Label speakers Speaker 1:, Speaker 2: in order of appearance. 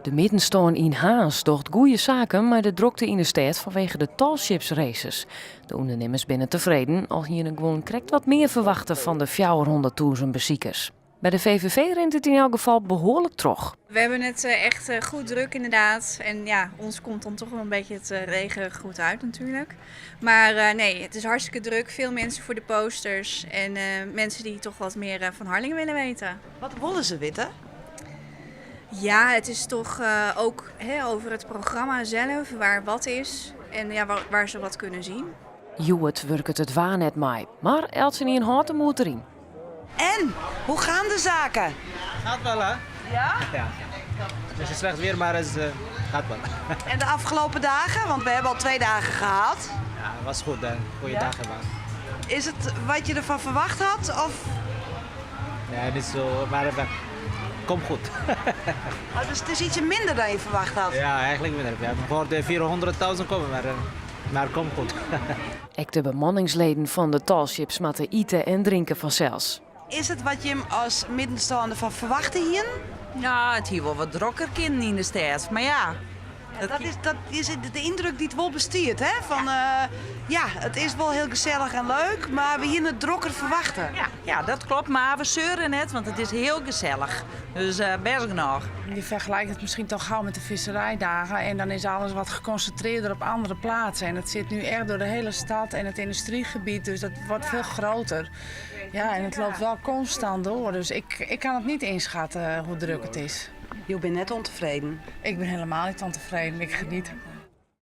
Speaker 1: De middenstoorn in Haas docht goede zaken, maar de drokte in de stad vanwege de tallships races. De ondernemers binnen tevreden, al hier gewoon krijgt wat meer verwachten van de 400.000 bezoekers. Bij de VVV rent het in elk geval behoorlijk trog.
Speaker 2: We hebben het echt goed druk inderdaad. En ja, ons komt dan toch wel een beetje het regen goed uit natuurlijk. Maar nee, het is hartstikke druk. Veel mensen voor de posters. En mensen die toch wat meer van Harlingen willen weten.
Speaker 3: Wat willen ze weten?
Speaker 2: Ja, het is toch ook over het programma zelf, waar wat is. En ja, waar ze wat kunnen zien.
Speaker 1: Joet werkt het waar net mee, maar Elsen in een harde moed erin.
Speaker 3: En, hoe gaan de zaken?
Speaker 4: Gaat wel, hè?
Speaker 3: Ja?
Speaker 4: Ja. Het is slecht weer, maar het gaat wel.
Speaker 3: En de afgelopen dagen? Want we hebben al 2 dagen gehad.
Speaker 4: Ja, het was goed, hè. Goeie
Speaker 3: Ja?
Speaker 4: dagen, man.
Speaker 3: Is het wat je ervan verwacht had? Of?
Speaker 4: Nee, niet zo, maar komt goed.
Speaker 3: Oh, dus het is ietsje minder dan je verwacht had.
Speaker 4: Ja, eigenlijk minder. We hebben voor de 400.000 komen, maar komt goed.
Speaker 1: Ook de bemanningsleden van de tallships moeten eten en drinken vanzelfs.
Speaker 3: Is het wat je hem als middenstaande van verwachtte hier?
Speaker 5: Ja, het hier wel wat drokker kinderen in de stad. Maar ja,
Speaker 3: Dat is de indruk die het wel bestiert, hè? Van, ja, het is wel heel gezellig en leuk, maar we hier het drokker verwachten.
Speaker 5: ja, dat klopt. Maar we zeuren net, want het is heel gezellig. Dus best genoeg.
Speaker 6: Je vergelijkt het misschien toch gauw met de visserijdagen en dan is alles wat geconcentreerder op andere plaatsen. En het zit nu echt door de hele stad en het industriegebied, dus dat wordt veel groter. Ja, en het loopt wel constant door, dus ik kan het niet inschatten hoe druk het is.
Speaker 3: Je bent net ontevreden.
Speaker 6: Ik ben helemaal niet ontevreden, ik geniet.